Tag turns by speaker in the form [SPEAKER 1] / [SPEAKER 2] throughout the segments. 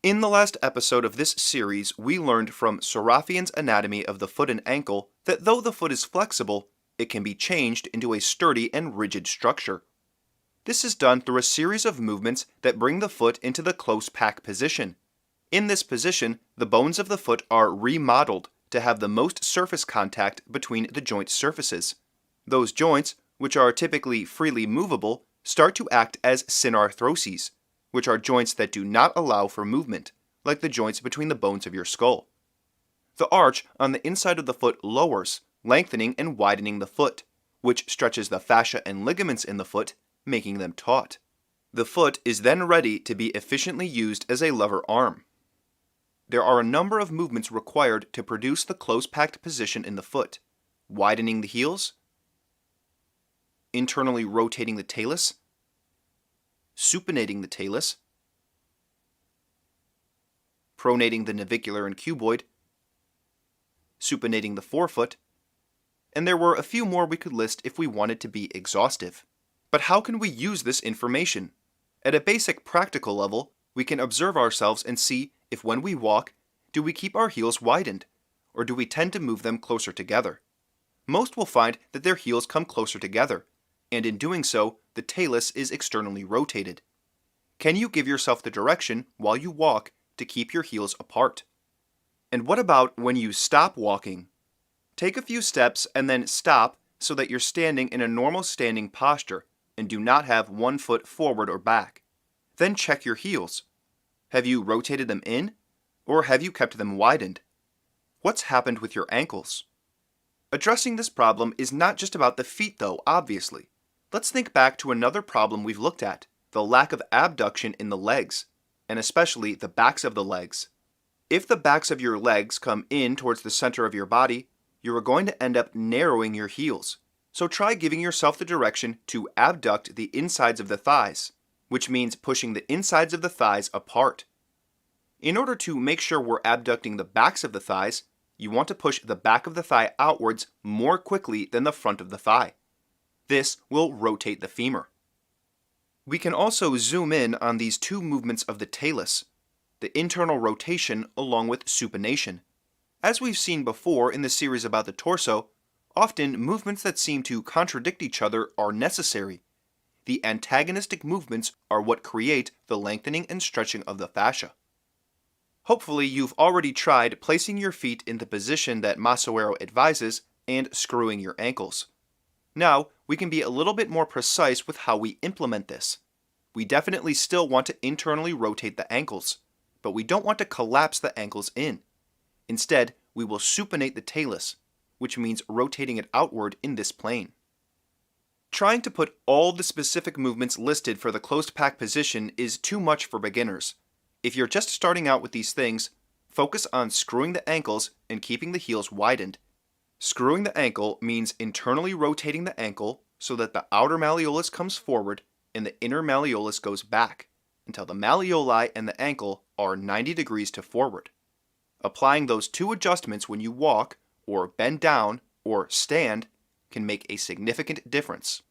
[SPEAKER 1] In the last episode of this series, we learned from Serafian's anatomy of the foot and ankle that though the foot is flexible, it can be changed into a sturdy and rigid structure. This is done through a series of movements that bring the foot into the close pack position. In this position, the bones of the foot are remodeled to have the most surface contact between the joint surfaces. Those joints, which are typically freely movable, start to act as synarthroses, which are joints that do not allow for movement, like the joints between the bones of your skull. The arch on the inside of the foot lowers, lengthening and widening the foot, which stretches the fascia and ligaments in the foot, making them taut. The foot is then ready to be efficiently used as a lever arm. There are a number of movements required to produce the close-packed position in the foot: widening the heels, internally rotating the talus, supinating the talus, pronating the navicular and cuboid, supinating the forefoot, and there were a few more we could list if we wanted to be exhaustive. But how can we use this information? At a basic practical level, we can observe ourselves and see if when we walk, do we keep our heels widened, or do we tend to move them closer together? Most will find that their heels come closer together, and in doing so, the talus is externally rotated. Can you give yourself the direction while you walk to keep your heels apart? And what about when you stop walking? Take a few steps and then stop so that you're standing in a normal standing posture and do not have one foot forward or back. Then check your heels. Have you rotated them in, or have you kept them widened? What's happened with your ankles? Addressing this problem is not just about the feet though, obviously. Let's think back to another problem we've looked at, the lack of abduction in the legs, and especially the backs of the legs. If the backs of your legs come in towards the center of your body, you are going to end up narrowing your heels. So try giving yourself the direction to abduct the insides of the thighs, which means pushing the insides of the thighs apart. In order to make sure we're abducting the backs of the thighs, you want to push the back of the thigh outwards more quickly than the front of the thigh. This will rotate the femur. We can also zoom in on these two movements of the talus, the internal rotation along with supination. As we've seen before in the series about the torso, often movements that seem to contradict each other are necessary. The antagonistic movements are what create the lengthening and stretching of the fascia. Hopefully you've already tried placing your feet in the position that Masoero advises and screwing your ankles. Now, we can be a little bit more precise with how we implement this. We definitely still want to internally rotate the ankles, but we don't want to collapse the ankles in. Instead, we will supinate the talus, which means rotating it outward in this plane. Trying to put all the specific movements listed for the closed pack position is too much for beginners. If you're just starting out with these things, focus on screwing the ankles and keeping the heels widened. Screwing the ankle means internally rotating the ankle so that the outer malleolus comes forward and the inner malleolus goes back until the malleoli and the ankle are 90 degrees to forward. Applying those two adjustments when you walk, or bend down, or stand can make a significant difference.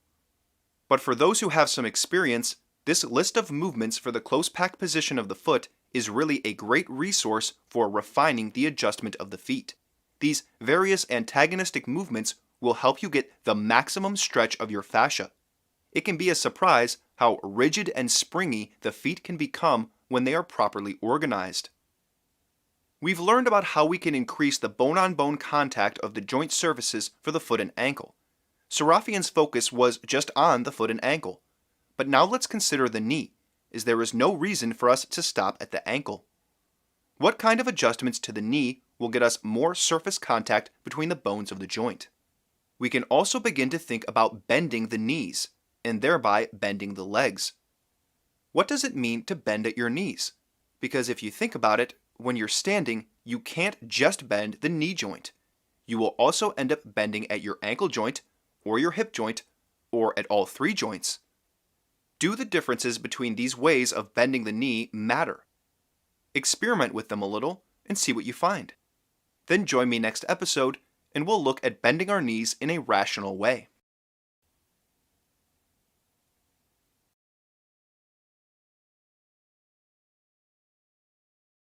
[SPEAKER 1] But for those who have some experience, this list of movements for the close pack position of the foot is really a great resource for refining the adjustment of the feet. These various antagonistic movements will help you get the maximum stretch of your fascia. It can be a surprise how rigid and springy the feet can become when they are properly organized. We've learned about how we can increase the bone-on-bone contact of the joint surfaces for the foot and ankle. Serafian's focus was just on the foot and ankle. But now let's consider the knee, as there is no reason for us to stop at the ankle. What kind of adjustments to the knee will get us more surface contact between the bones of the joint? We can also begin to think about bending the knees, and thereby bending the legs. What does it mean to bend at your knees? Because if you think about it, when you're standing, you can't just bend the knee joint. You will also end up bending at your ankle joint, or your hip joint, or at all three joints. Do the differences between these ways of bending the knee matter? Experiment with them a little and see what you find. Then join me next episode and we'll look at bending our knees in a rational way.